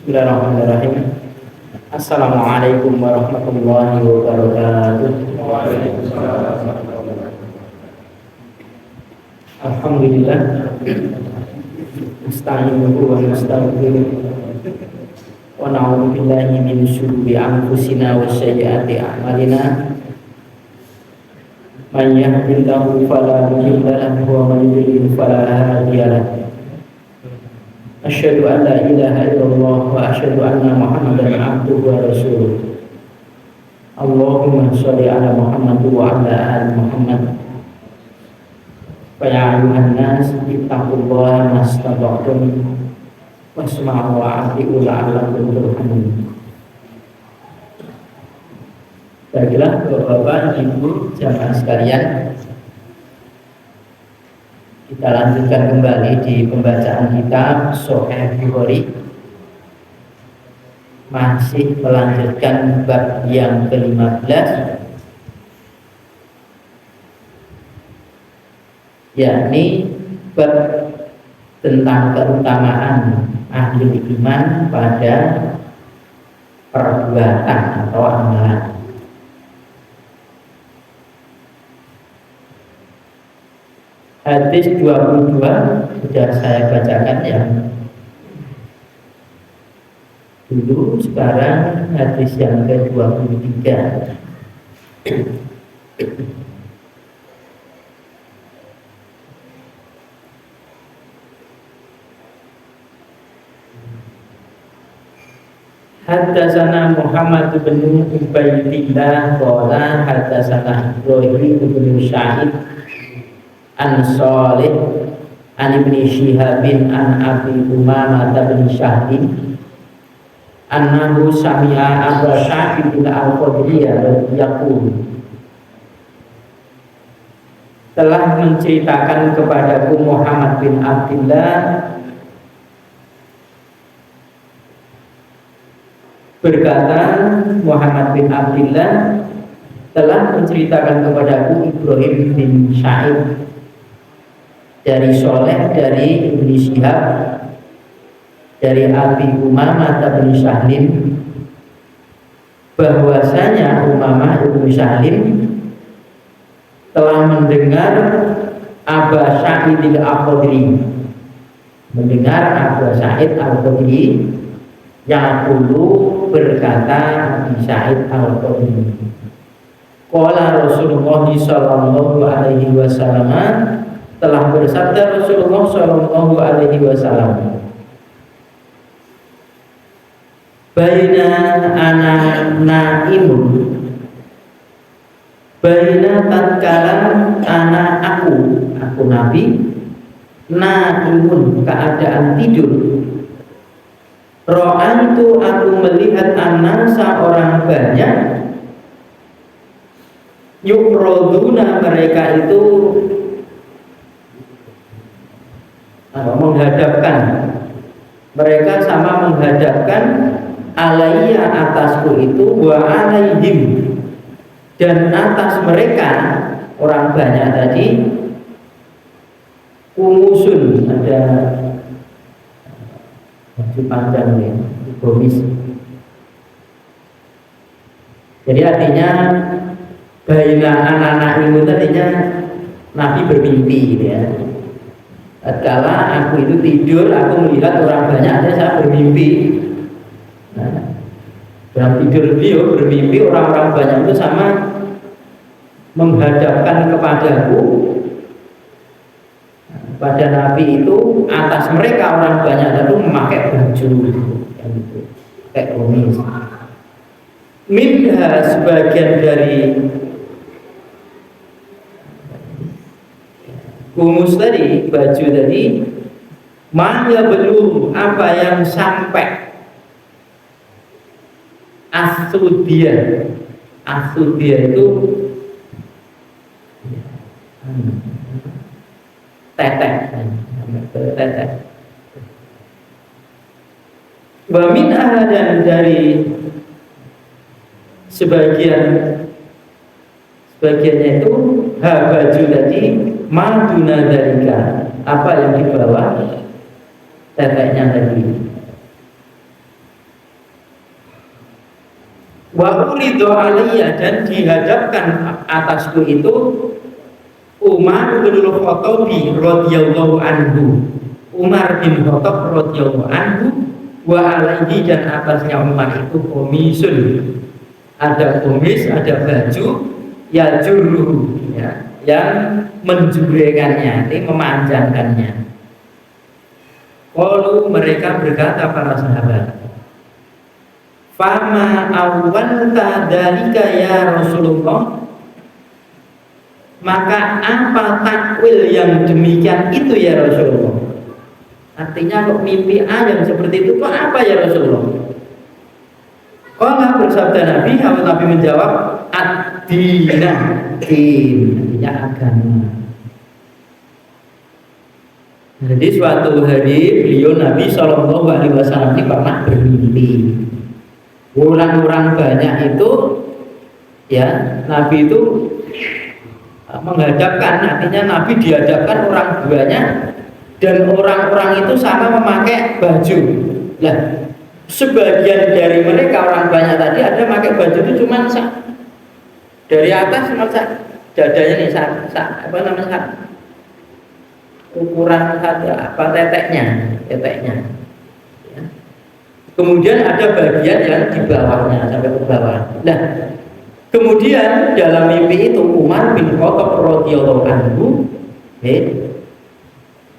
Bismillahirrahmanirrahim. Assalamualaikum warahmatullahi wabarakatuh. Alhamdulillah. Nasta'inuhu wa nastaghfiruh. Wa na'udzu billahi min syururi anfusina wa sayyiati a'malina. Man yahdihillahu fala mudilla lahu wa man yudlil fala hadiya lahu. Asyhadu an la ilaha illallah wa asyhadu anna Muhammadan abduhu wa rasuluh. Allahumma sholli ala Muhammad wa ala ali Muhammad. Fa ya ayyuhan nas ittaqullaha mastata'tum wasma'u wa ati'u la'allakum turhamun. Baiklah Bapak Ibu jamaah sekalian, kita lanjutkan kembali di pembacaan kitab Sahih Bukhari. Masih melanjutkan bab yang ke-15, yakni bab tentang keutamaan ahli iman pada perbuatan atau amalan. Hadis 22 sudah saya bacakan yang dulu, sekarang hadis yang ke-23. Haddatsana Muhammad bin Ubaidillah qala haddatsana Ibrahim bin Syahid an Shalih an Ibnu Syihab an Abi Umamah bin Syahid annahu sami'a Abu Sa'id al-Khudri yaqul, telah menceritakan kepadaku Muhammad bin Abdullah berkata, Muhammad bin Abdullah telah menceritakan kepadaku Ibrahim bin Syahid dari Sholeh, dari Ibnu Syihab, dari Abi Umamah bin Syahlim, bahwasanya Umamah bin Syahlim telah mendengar Abu Sa'id al-Khudri, mendengar Abu Sa'id al-Khudri yang dulu berkata, Abu Sa'id al-Khudri, qala Rasulullah sallallahu alaihi wasallam, telah bersabda Rasulullah sallallahu alaihi wasallam, baina ana naimun, baina tatkala ana aku Nabi, naimun keadaan tidur, ro'antu aku melihat anasa orang banyak, yukroduna mereka itu menghadapkan, mereka sama menghadapkan alaiya atasku itu, wa alaihim dan atas mereka orang banyak tadi, kumusun, ada baju panjang ya, gomis. Jadi artinya baina anak-anak itu tadinya Nabi bermimpi gitu ya. Tatkala aku itu tidur, aku melihat orang banyak, ada saya bermimpi. Nah, dalam tidur beliau bermimpi orang-orang banyak itu sama menghadapkan kepadaku, pada Nabi itu, atas mereka orang banyak itu memakai baju gitu, pakai gamis. Minha sebagian dari kumus tadi, baju tadi, mana belum apa yang sampai asudia itu tetek. Wa min ahadan dari sebagiannya itu baju tadi maduna dalika, apa yang di bawah teteknya tadi. uridu alaiya, dan dihadapkan atasku itu Umar bin Khattab radhiyallahu anhu. Umar bin Khattab radhiyallahu anhu wa alaihi, dan atasnya Umar itu komisun, ada komis, ada baju, ya jurruh, ya, yang menjurekannya, ini memanjangkannya. Qalu, mereka berkata para sahabat, fama awwalta dzalika ya Rasulullah, maka apa takwil yang demikian itu ya Rasulullah? Artinya kok mimpi A yang seperti itu kok apa ya Rasulullah? Qala, bersabda Nabi, Nabi menjawab, ad-dinah, din, artinya agama. Jadi suatu hari beliau Nabi Shallallahu Alaihi Wasallam ini pernah bermimpi. Orang-orang banyak itu, ya, Nabi itu menghadapkan, artinya Nabi dihadapkan orang banyak, dan orang-orang itu sama memakai baju. Lah, sebagian dari mereka orang banyak tadi ada memakai baju itu cuma dari atas cuma dadanya nih, apa namanya, ukuran apa teteknya. Ya. Kemudian ada bagian yang di bawahnya sampai ke bawah. Nah, kemudian dalam mimpi itu Umar bin Khattab radhiyallahu anhu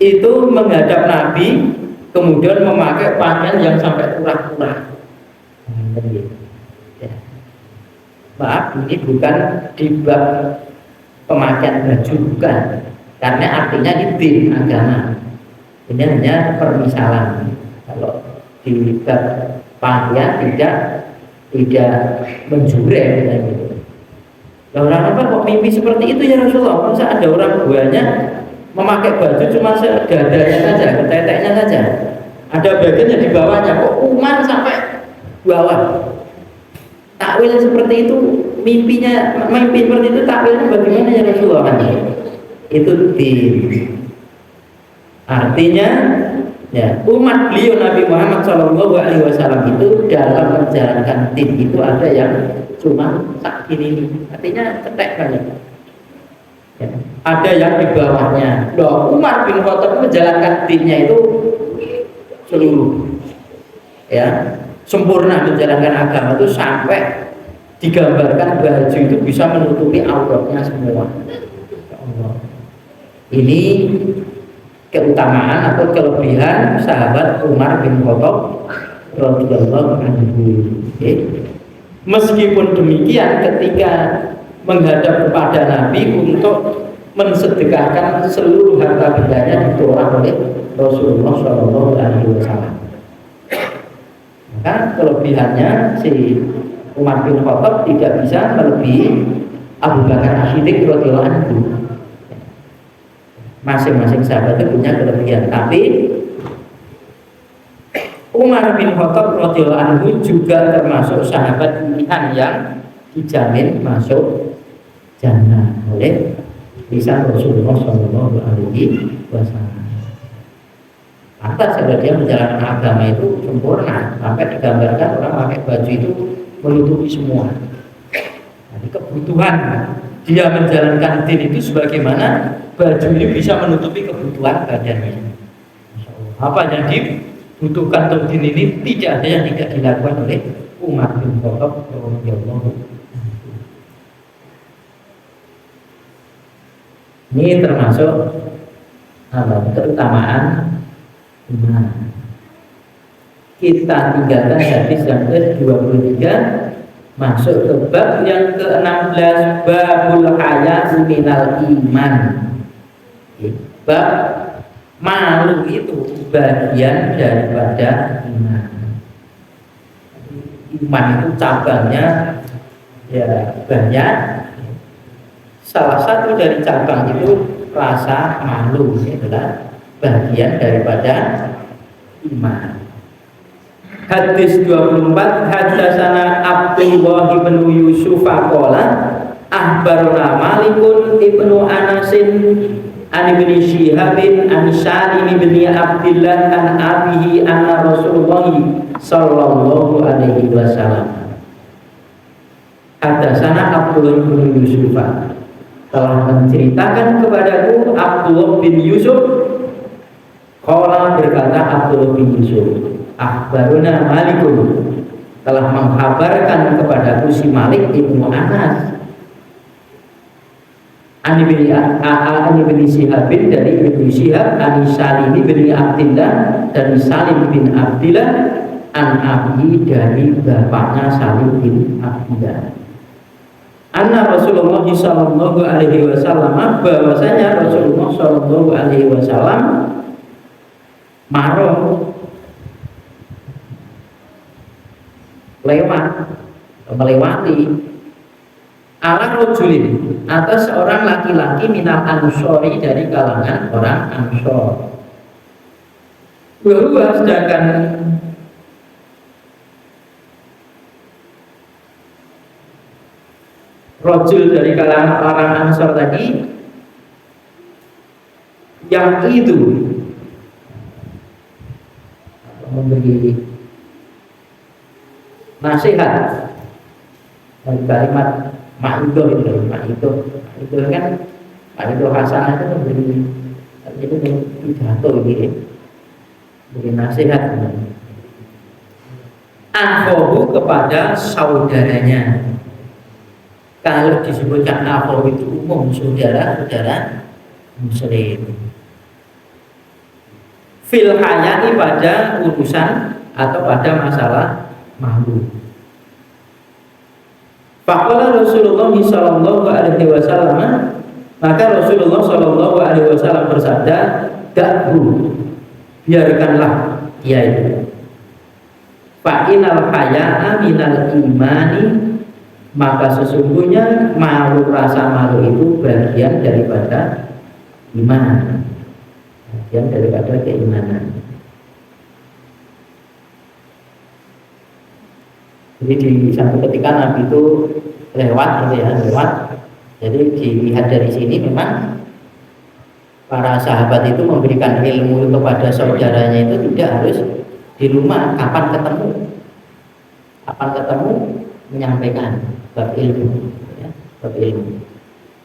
itu menghadap Nabi, kemudian memakai pakaian yang sampai kurang-kurang. Ya. Maaf, ini bukan di bab pemakaian baju, bukan, karena artinya di din agama. Ini hanya permisalan. Kalau di bab pakaian tidak menjurek gitu. Nah, orang apa kok mimpi seperti itu ya Rasulullah? Masa ada orang banyak memakai baju cuma dadanya saja, teteknya saja, ada bagian yang di bawahnya, kok Umar sampai bawah? Takwil seperti itu, mimpi seperti itu, takwilnya bagaimana ya Rasulullah? Itu din. Artinya, ya, umat beliau Nabi Muhammad SAW itu dalam menjalankan din itu ada yang cuma sak ini, artinya cetek banget. Ya. Ada yang di bawahnya. Loh, Umar bin Khattab menjalankan dinnya itu seluruh, ya, sempurna menjalankan agama itu sampai digambarkan baju itu bisa menutupi auratnya semua. Ya Allah. Ini keutamaan atau kelebihan sahabat Umar bin Khattab radhiyallahu anhu. Meskipun demikian, ketika menghadap kepada Nabi untuk mensedekahkan seluruh harta bendanya ditolak oleh Rasulullah Shallallahu Alaihi Wasallam. Maka kelebihannya si Umar bin Khattab tidak bisa melebihi Abu Bakar As-Siddiq radhiyallahu anhu. Masing-masing sahabat itu punya kelebihan, tapi Umar bin Khattab radhiyallahu anhu juga termasuk sahabat pilihan yang dijamin masuk jannah oleh lisan Rasulullah Shallallahu Alaihi Wasallam. Atas kalau dia menjalankan agama itu sempurna, sampai digambarkan orang pakai baju itu menutupi semua. Jadi kebutuhan dia menjalankan din itu sebagaimana baju ini bisa menutupi kebutuhan badannya. Apa yang dibutuhkan untuk din ini tidak ada yang tidak dilakukan oleh Umar bin Khattab radhiyallahu anhu. Ini termasuk keutamaan iman. Kita tinggalkan hadis yang ke-23, masuk ke bab yang ke-16, babul haya minal iman. Bab malu itu bagian daripada iman. Iman itu cabangnya ya banyak. Salah satu dari cabang itu rasa malu, adalah bagian daripada iman. Hadis 24, hadatsana Abdullah bin Yusuf qala akhbarana Malikun ibnu Anasin an ibni Syihabin an Salim bin Abdillah an abihi anna Rasulullah sallallahu alaihi wasallam Hadatsana Abdullah bin Yusuf telah menceritakan kepadaku Abdullah bin Yusuf. Qala berkata Abdullah bin Yusuf, akhbaruna Malikun, telah menghabarkan kepadaku si Malik ibnu Anas. Ani bin Syihab dari Ibnu Syihab, Ani Salim bin Abdillah dari Salim bin Abdillah, an Abi dari bapaknya Salim bin Abdillah. Anna Rasulullah sallallahu alaihi wasallam, bahwasanya Rasulullah sallallahu alaihi wasallam melewati ala rajulin atas seorang laki-laki minal ansori dari kalangan orang Ansor. Bahwa sedangkan rajul dari kalangan orang Ansor tadi yang itu memberi nasihat dari kalimat Ma'idoh itu kan Ma'idoh Hasanah itu memberi itu pidato gitu, beri nasihat akhohu kepada saudaranya. Kalau disebutkan akhohu itu umum saudara-saudara muslim. Fil hayati pada urusan atau pada masalah makhluk. Faqala Rasulullah sallallahu alaihi wasallam, maka Rasulullah sallallahu alaihi wasallam bersabda, "Da'hu, biarkanlah dia itu. Fa inal haya'a minal imani, maka sesungguhnya malu, rasa malu itu bagian daripada iman, bagian daripada keimanan." Jadi di satu ketika Nabi itu lewat. Jadi dilihat dari sini memang para sahabat itu memberikan ilmu kepada saudaranya itu tidak harus di rumah. Kapan ketemu menyampaikan bab ilmu, ya, bab ilmu.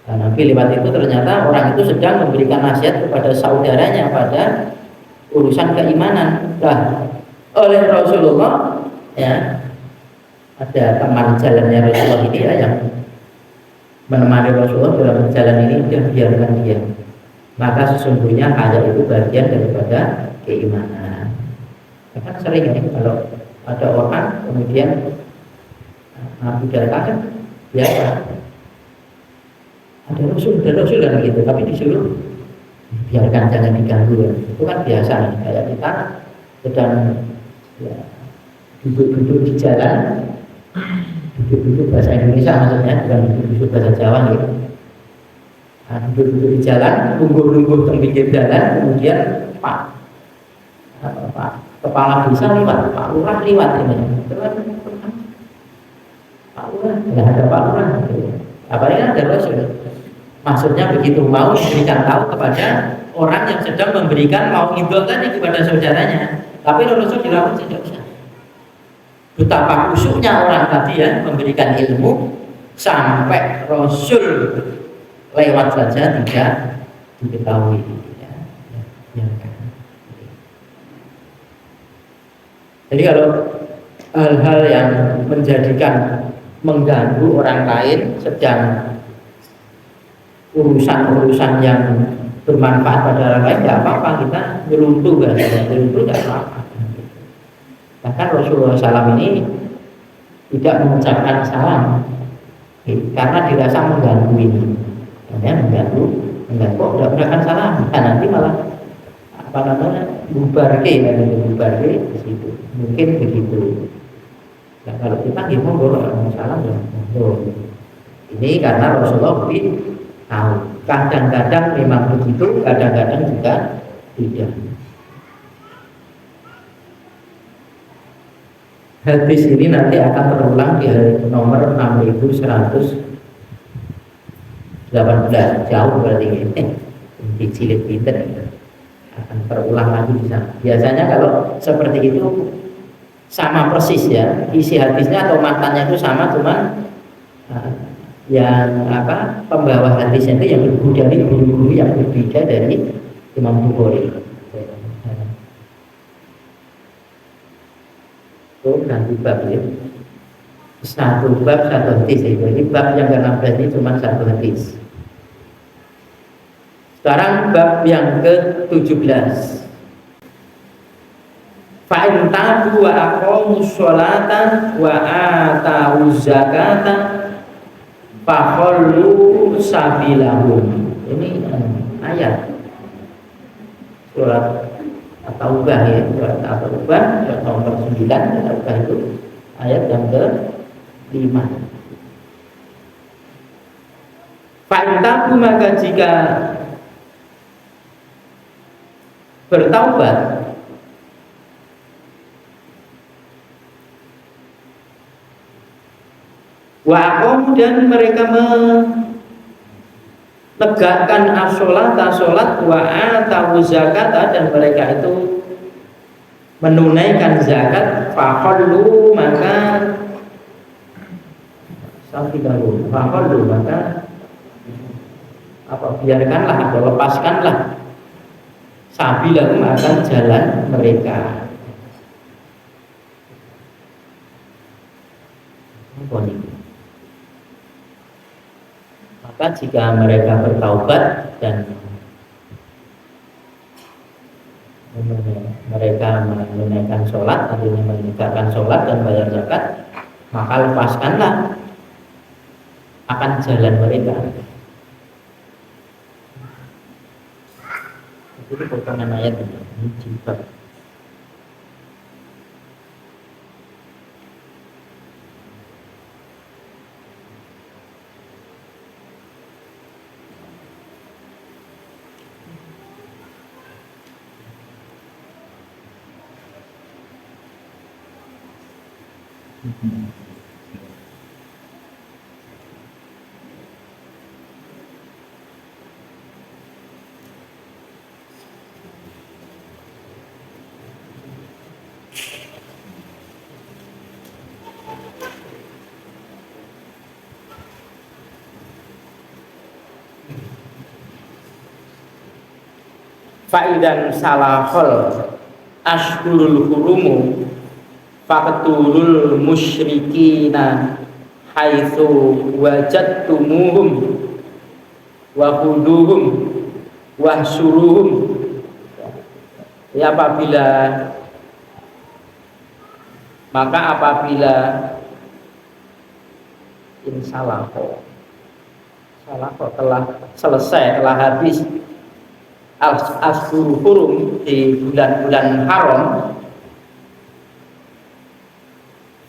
Nah, Nabi lewat itu ternyata orang itu sedang memberikan nasihat kepada saudaranya pada urusan keimanan. Nah, oleh Rasulullah, ya, ada teman jalannya Rasulullah ini ya, yang menemani Rasulullah dalam jalan ini, dia biarkan dia. Maka sesungguhnya haya itu bagian daripada keimanan. Kan sering ini kalau ada orang kemudian datang biasa, ada Rasul kan gitu, tapi disuruh biarkan, jangan diganggu. Itu kan biasa, kayak kita sedang ya, duduk-duduk di jalan. Duduk-duduk bahasa Indonesia maksudnya, bukan duduk-duduk bahasa Jawa gitu. Nah, duduk-duduk di jalan, lungguh-lungguh di pinggir jalan, kemudian Pak kepala desa lewat, Pak Lurah lewat ini. Pak Lurah, nggak ada Pak Lurah. Apalagi ada Rasul. Maksudnya begitu mau memberikan tahu kepada orang yang sedang memberikan mau idol tadi kepada saudaranya. Tapi Rasul dilakukan tidak usah. Betapa khusyuknya orang tadi ya memberikan ilmu sampai Rasul lewat saja tidak diketahui. Ya. Jadi kalau hal-hal yang menjadikan mengganggu orang lain sedang urusan-urusan yang bermanfaat pada orang lain, tidak apa-apa, kita nyeluntuh kan, tidak apa-apa. Bahkan Rasulullah SAW ini tidak mengucapkan salam karena dirasa mengganggu ini, karena mengganggu tidak berikan salam, nanti malah bubar ke di situ, mungkin begitu. Nah, kalau kita ngomong salam ya, ini karena Rasulullah tahu. Kadang-kadang memang begitu, kadang-kadang juga tidak. Hadis ini nanti akan terulang di nomor 6118, jauh berarti ini dicilid pinter, akan terulang lagi di sana. Biasanya kalau seperti itu sama persis ya, isi hadisnya atau matanya itu sama, cuma Nah, yang pembawa hadisnya itu yang dari guru-guru yang berbeda dari Imam Bukhari. Itu ganti bab ya. Satu bab satu hadis itu. Jadi bab yang ke-16 ini cuma satu hadis. Sekarang bab yang ke-17. Fa'in tabu wa aqamus sholata wa atawuz zakata fakhallu sabilahum. Ini ayat surat At-Taubah ya, surat At-Taubah surat nomor 9. At-Taubah itu ayat yang ke-5. Fa'intabu, maka jika bertaubat, wa'aqom, dan mereka menegakkan as-sholata, sholat, wa'atawu zakata, dan mereka itu menunaikan zakat, fakhallu, maka safidahu, fakhallu, maka biarkanlah atau lepaskanlah sabilahu, akan jalan mereka. Maka jika mereka bertaubat dan mereka menunaikan sholat, artinya menegakkan sholat dan bayar zakat, maka lepaskanlah akan jalan mereka. Itu potongan ayat ini jilbab. Fa'idan salahol ashhurul hurumu faqtulul musyrikina haitsu wajadtumuhum wa khuduhum wahsuruhum. Ya, apabila insalaho telah selesai, telah habis ashhurul hurum, di bulan-bulan haram,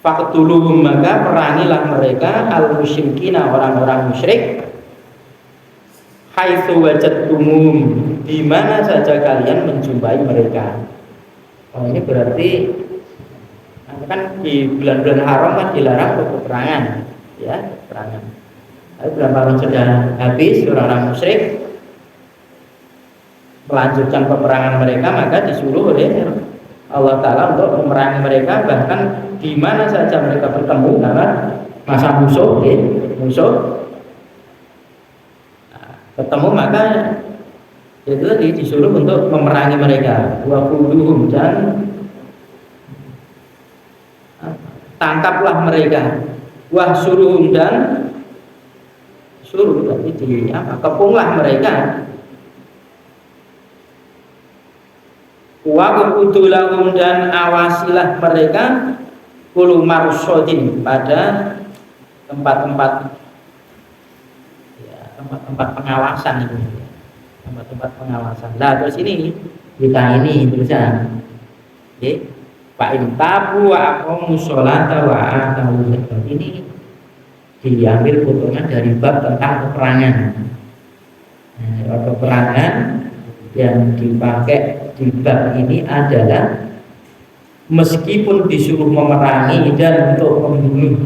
faqtuluhum, maka perangilah mereka, al-musyrikina, orang-orang musyrik, haitsu wajadtumuhum, di mana saja kalian menjumpai mereka. Oh, ini berarti kan di bulan-bulan haram kan dilarang untuk peperangan, ya, peperangan. Tapi bulan haram sudah habis, orang-orang musyrik melanjutkan peperangan mereka, maka disuruh oleh Allah Ta'ala untuk memerangi mereka, bahkan di mana saja mereka bertemu, karena masa musuh, ketemu, maka itu tadi disuruh untuk memerangi mereka. Wa khudhuhum, dan tangkaplah mereka. Wa suruhum, dan suruh, berarti kepunglah mereka. Wa qudulahum, dan awasilah mereka, kulu marshodin, pada tempat-tempat pengawasan itu, tempat-tempat pengawasan. Nah, terus ini kita ini tulisan, oke, Pak Intabu wa aqamus sholata wa atawuz zakat. Ini diambil potongan dari bab tentang peperangan. Peperangan yang dipakai di bab ini adalah meskipun disuruh memerangi dan untuk membunuh,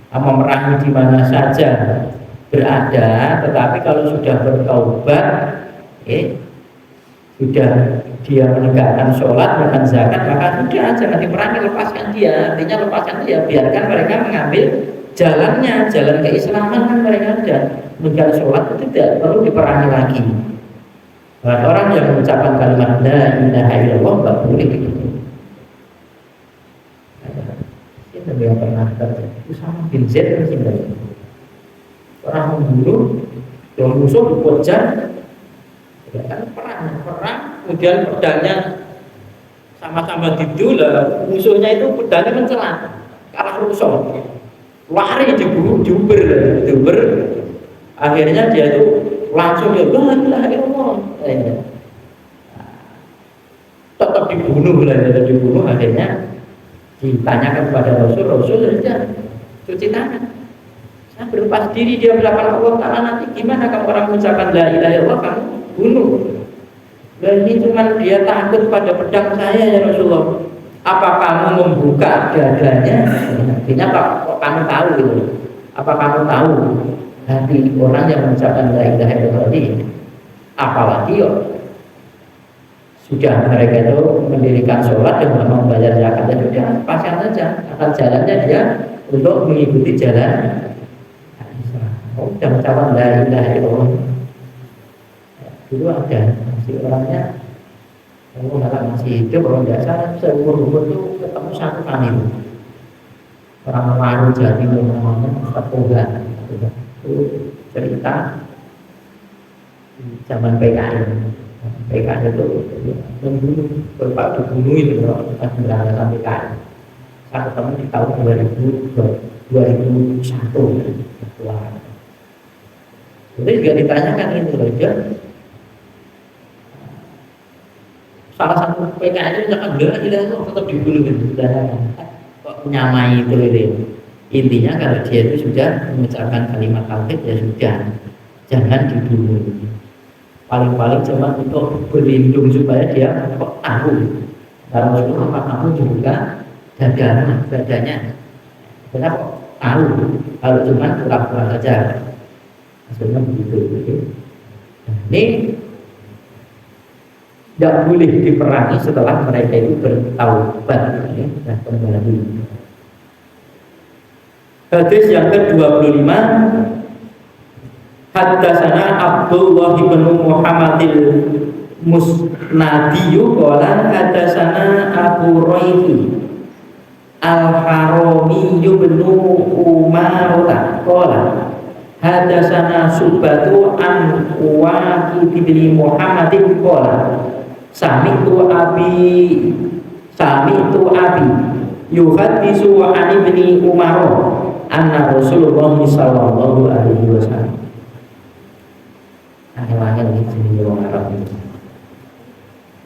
memerangi di mana saja berada, tetapi kalau sudah bertaubat, sudah dia menegakkan sholat, menegakkan zakat, maka sudah jangan diperangi, lepaskan dia. Artinya lepaskan dia, biarkan mereka mengambil jalannya, jalan keislaman kan mereka ada. Meninggal sholat itu tidak perlu diperangi lagi. Dan orang yang mengucapkan kalimat la ilaha illallah nggak boleh begitu. Itu yang pernah terjadi. Usama bin Zaid kan orang membunuh, yang musuh dikejar, perang, kemudian pedangnya sama-sama didulah, musuhnya itu pedangnya mencela, kalah rusuh, lari diuber, akhirnya dia itu langsung dia tetap dibunuh, akhirnya ditanyakan kepada Rasul saja cuci tangan, saya berlepas diri, dia berlapan Allah Ta'ala, nanti gimana kalau orang mengucapkan la ilaha illallah kamu bunuh. Dan ini cuma dia takut pada pedang saya ya Rasulullah. Apa kamu membuka dadanya? Artinya apa? Kok kamu tahu gitu? Apa kamu tahu hati orang yang mengucapkan la ilaha illallah ini? Apalagi sudah mereka itu mendirikan sholat dan membayar zakatnya, sudah pasang saja akan jalannya dia untuk mengikuti jalan. Sudah mengucapkan la ilaha illallah. Dulu ada masih orangnya, kalau masih hidup orang biasa seumur-umur itu ketemu satu kali orang Maru jadi namanya Ustaz Poga itu cerita zaman PKI itu membunuh bapak dibunuh itu pas berangkatan PKI. Saya ketemu di tahun 2001 jadi juga ditanyakan itu saja. Salah satu PKI itu jangan la ilaha illallah tetap dibunuh gitu. Kok menyamai itu gitu. Intinya kalau dia itu sudah mengucapkan kalimat tauhid ya sudah, jangan dibunuh. Paling-paling cuma untuk berlindung supaya dia kok tahu. Kalau Rasulullah kamu juga badannya. Kenapa kok tahu? Kalau cuma pura-pura saja. Maksudnya begitu. Ini tidak boleh diperangi setelah mereka itu bertaubat dan kembali. Hadis yang ke-25, Haddatsana Abdullah bin Muhammadil Musnadiyu qala haddatsana Abu Raifi Al-Harami bin Umar qala haddatsana Subatu an Waqid bin Muhammadin qala Sami'tu abi yuhaddisu an ibni Umar anna Rasulullah sallallahu alaihi wasallam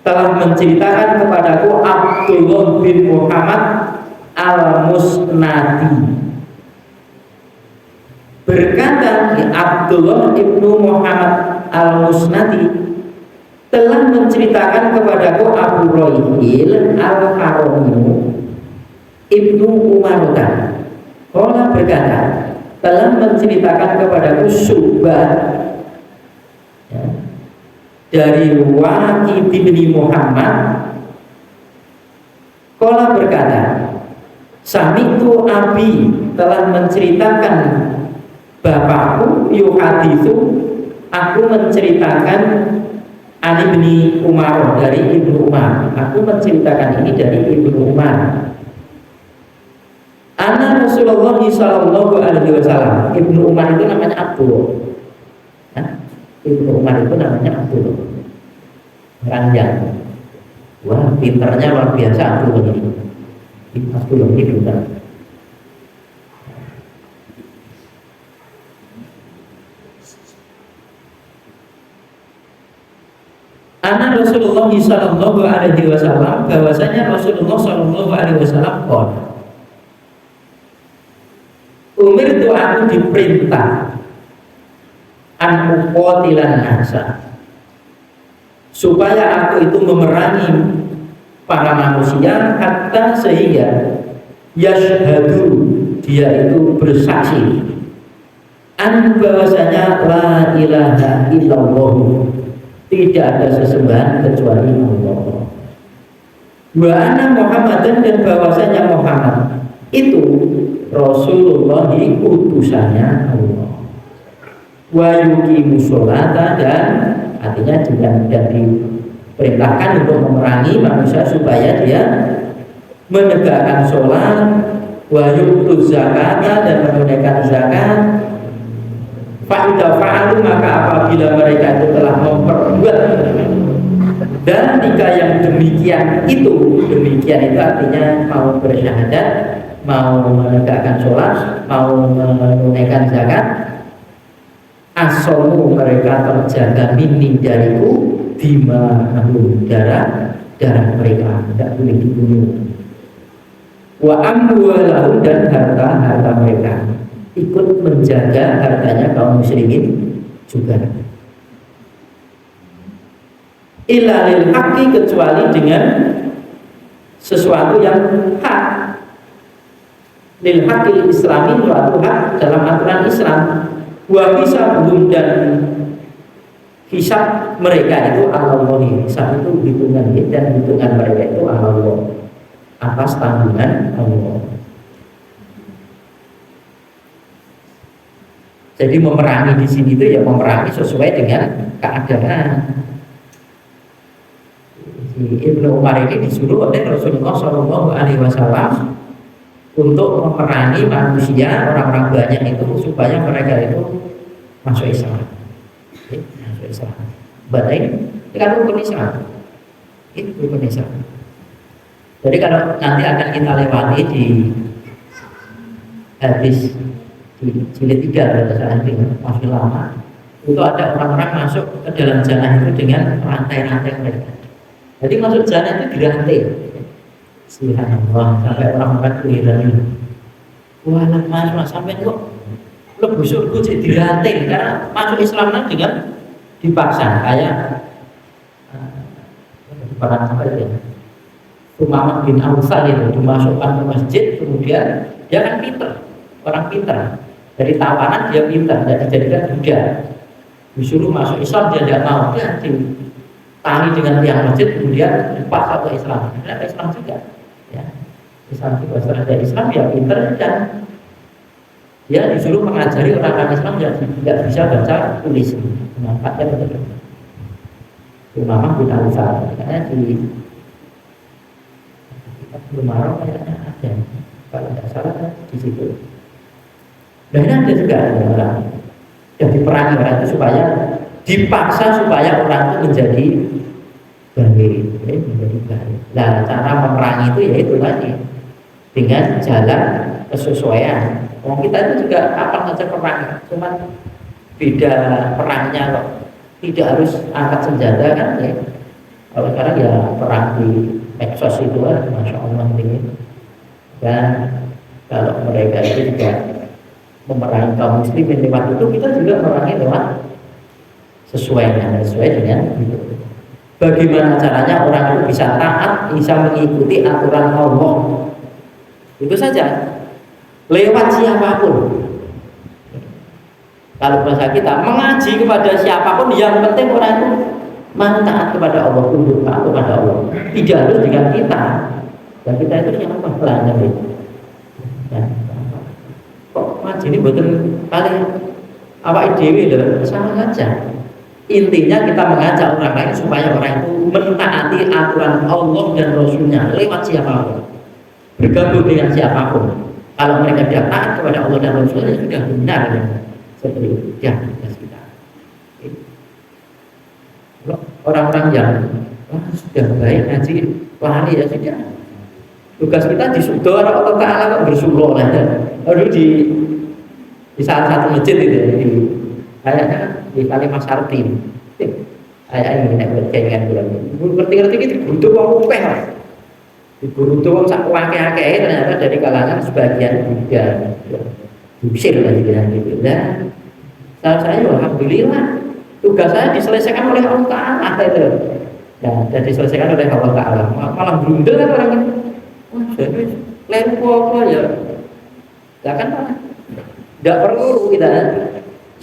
telah menceritakan kepadaku Abdullah bin Muhammad al-Musnadi berkata Abdullah ibnu Muhammad al-Musnadi telah menceritakan kepadaku Abu Roihil al-Harami ibnu Umarutan. Qala berkata telah menceritakan kepadaku Syu'bah dari Waqid bin Muhammad. Qala berkata Sami'tu abi telah menceritakan bapakku yuhaditsu aku menceritakan Ali bin Umar dari Ibnu Umar. Aku menceritakan ini dari Ibnu Umar. Anna Rasulullah sallallahu alaihi wasallam. Ibnu Umar itu namanya Abdullah. Ibnu Umar itu namanya Abdullah. Ranjang. Wah, pinternya luar biasa Abdullah ini. Abdullah ini pintar. Anna Rasulullah sallallahu alaihi wasallam bahwasanya Rasulullah sallallahu alaihi wasallam umirtu aku diperintah an uqatilan nasa supaya aku itu memerangi para manusia hatta sehingga yashhadu dia itu bersaksi an bahwasanya la ilaha illallah tidak ada sesembahan kecuali Allah. Wa anna Muhammadan dan bahwasanya Muhammad itu Rasulullah utusannya Allah. Wa yuqimu sholata, dan artinya juga diperintahkan untuk memerangi manusia supaya dia menegakkan sholat, wa yu'tu zakata, dan menunaikan zakat. Fa'idha fa'alu, maka apabila mereka itu telah memperbuat, dan jika yang demikian itu artinya mau bersyahadat, mau menegakkan sholat, mau menunaikan zakat, asomu, mereka terjaga minni dariku, dima'ahum, darah mereka tidak boleh dibunuh, wa amwalahum, dan harta mereka, ikut menjaga hartanya kaum muslimin juga. Illa lil haqqi, kecuali dengan sesuatu yang hak, lil haqqil islami, suatu hak dalam aturan Islam. Wa hisabhum, dan hisab mereka itu Allah, hisab itu hitungan, dan hitungan mereka itu Allah, atas tanggungan Allah. Jadi memerangi di sini itu ya memerangi sesuai dengan keadaan. Ibnu Umar ini disuruh oleh Rasulullah SAW untuk memerangi manusia, orang-orang banyak itu, supaya mereka itu masuk Islam. Masuk Islam. Berarti ini kan rukun Islam. Itu rukun Islam. Jadi kalau nanti akan kita lewati di hadis di jilid 3 pada saat ini masih lama, itu ada orang-orang masuk ke dalam jannah itu dengan rantai-rantai mereka. Jadi masuk jannah itu dirantai. Subhanallah, sampai orang-orang keliran. Wah, mas sampai kok lebih surga jadi dirantai, karena masuk Islam dengan dipaksa, kayak para sahabat ya. Umamah bin Aufal itu dimasukkan ke masjid, kemudian dia kan pinter, orang pinter. Dari tawanan dia pinter, tidak dijadikan budak. Disuruh masuk Islam dia tidak mau, dia ditani dengan tiang masjid, kemudian dipaksa ke Islam. Ada Islam juga, ya. Islam juga, setelah ada Islam ya pinter, dan dia disuruh mengajari orang-orang Islam yang tidak bisa baca tulis, memanfaatkan betul. Umamah bin Aufal, karena di Lumaroh kayaknya ada, kalau tidak salah di situ. Dan ini ada juga orang yang diperangi orang itu supaya dipaksa supaya orang itu menjadi baik. Nah, cara memerangi itu yaitu tadi dengan jalan kesesuaian. Kita itu juga kapan saja perang, cuman beda perangnya kok. Tidak harus angkat senjata kan ya. Kalau sekarang ya perang di medsos itu kan, masya Allah ini. Dan kalau mereka itu juga memerangi kaum muslimin lewat itu, kita juga memerangi lewat sesuai dengan itu. Bagaimana caranya orang itu bisa taat, bisa mengikuti aturan Allah, itu saja, lewat siapapun. Kalau bahasa kita mengaji kepada siapapun, yang penting orang itu taat kepada Allah, tunduk kepada Allah, tidak harus dengan kita. Dan kita itu siapa pelanggan itu ya. Kok ngaji ini betul paling apa ide loh, sama saja. Intinya kita mengajak orang lain supaya orang itu mentaati aturan Allah dan Rasulnya lewat siapapun, bergabung dengan siapapun. Kalau mereka tidak taat kepada Allah dan Rasulnya, sudah benar ya. Seperti itu ya, tugas kita. Orang-orang yang sudah baik ngaji lari ya sudah. Tugas kita disuruh Allah Ta'ala bersyukur aja. Lalu di salah satu masjid itu di kayaknya di Kalimas Sarti. Kayak ini nek berkengan bulan. Ngerti-ngerti gitu butuh wong akeh. Dibutuh wong sak akeh-akeh, ternyata dari kalangan sebagian Buddha. Busir lagi dengan gitu. Dan saya alhamdulillah tugas saya diselesaikan oleh Allah Ta'ala itu. Dan diselesaikan oleh Allah Ta'ala. Malah berundel kan orang ini. Wah, jadi lempo apa ya? Ya kan Pak? Tidak perlu kita,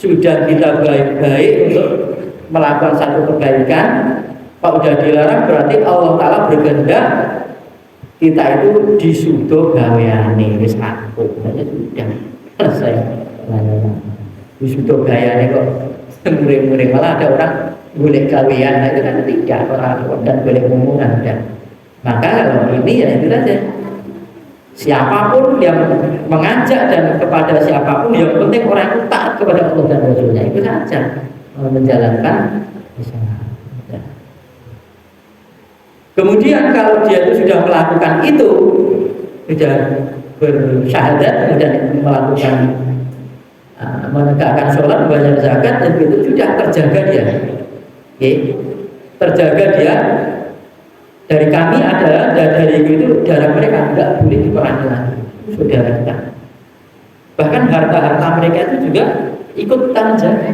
sudah kita baik-baik untuk melakukan satu kebaikan. Kalau sudah dilarang berarti Allah Ta'ala berkehendak Kita itu disudo gaweane wis aku, ya sudah selesai. Disudo gaweane kok muring-muring, malah ada orang boleh gawean, nah itu kan tidak orang dan boleh omongan dan maka kalau ini ya itu saja. Siapapun yang mengajak dan kepada siapapun yang penting orang itu taat kepada Allah dan Rasulnya, itu saja menjalankan Islam. Kemudian kalau dia itu sudah melakukan itu, sudah bersyahadat, kemudian melakukan menegakkan sholat, membayar zakat, dan itu sudah terjaga dia. Oke, terjaga dia. Dari kami adalah dari itu darah mereka tidak boleh diperangi lagi, saudara kita. Bahkan harta-harta mereka itu juga ikut kita menjaga.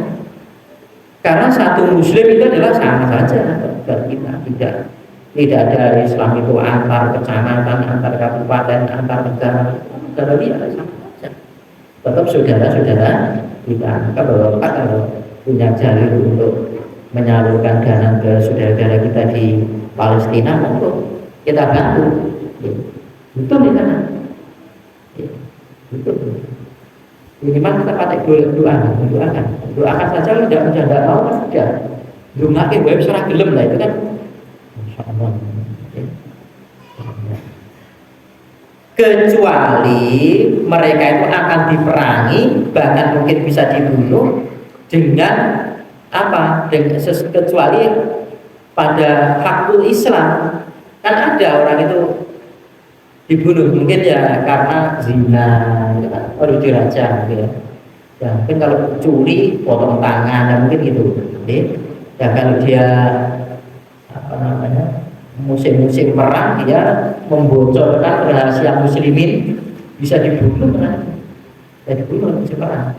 Karena satu Muslim itu adalah sama saja bagi kita. Tidak ada Islam itu antar kecamatan, antar kabupaten, antar negara. Negara dia sama saja. Tetap saudara-saudara kita. Kalau punya jalur untuk menyalurkan dana ke saudara-saudara kita di Palestina, untuk kita bantu. Betul di sana. Betul. Minimal kita pakai doakan saja. Tidak mau kan sudah. Jumlahnya web serah gelem lah itu kan. Kecuali mereka itu akan diperangi, bahkan mungkin bisa dibunuh dengan apa? Dengan kecuali pada fakul Islam kan ada orang itu dibunuh mungkin ya karena zina, gitu kan, harus dirajam gitu ya. Ya mungkin kalau curi potong tangan, ya mungkin gitu. Ya kalau dia apa namanya musim-musim perang dia membocorkan rahasia muslimin bisa dibunuh kan? Ya dibunuh musim perang.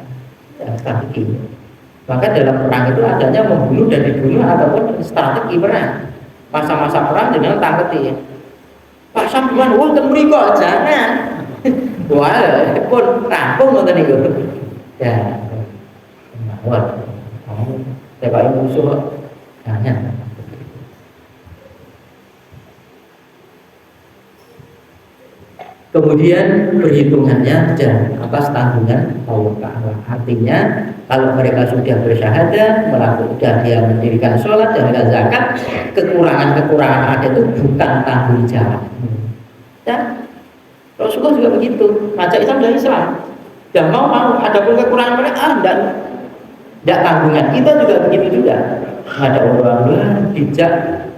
Ya strategi. Maka dalam perang itu adanya membunuh dan dibunuh ataupun strategi perang. Masa-masa perang dengan tangketi. Pak sampeyan wonten mriku jangan. Wah, pun rampung ngoten niku. Ya. Wah. Tebak musuh jangan. Kemudian perhitungannya dan atas tanggungan Allah Ta'ala. Artinya kalau mereka sudah bersyahadat, melakukan dia mendirikan sholat dan zakat, kekurangan-kekurangan ada itu bukan tanggung jawab. Ya, Rasulullah juga begitu. Ngajak Islam dari Islam. Dan mau adapun kekurangan mereka, tidak tanggungan. Kita juga begitu juga. Ada orang dijak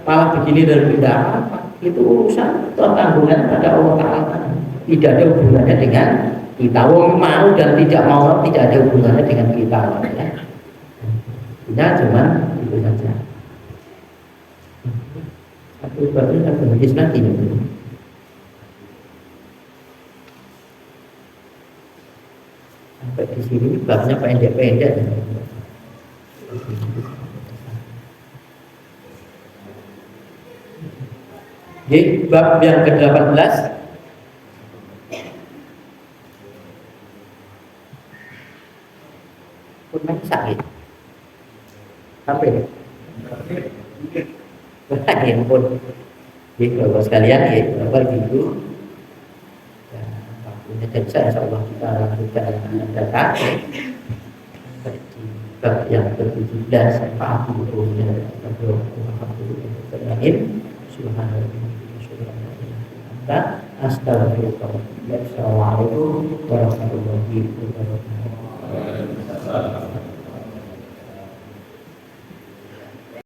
malah begini dan tidak apa-apa. Itu urusan tanggungan pada Allah Ta'ala. Tidak ada hubungannya dengan kita. Wong mau dan tidak mau tidak ada hubungannya dengan kita. Ya cuma itu saja. Satu baru satu hadis lagi nih. Sampai di sini babnya pendek-pendek. Jadi bab yang ke-18 pun sakit. Apa ini? Ya ampun. Jadi kalau sekalian ya, bapak ibu, ya, waktunya dan saya insyaallah kita lanjutkan datang di bab yang ke-17 sampai 40-nya. Subhanallah. Astagfirullah. Assalamualaikum warahmatullahi wabarakatuh.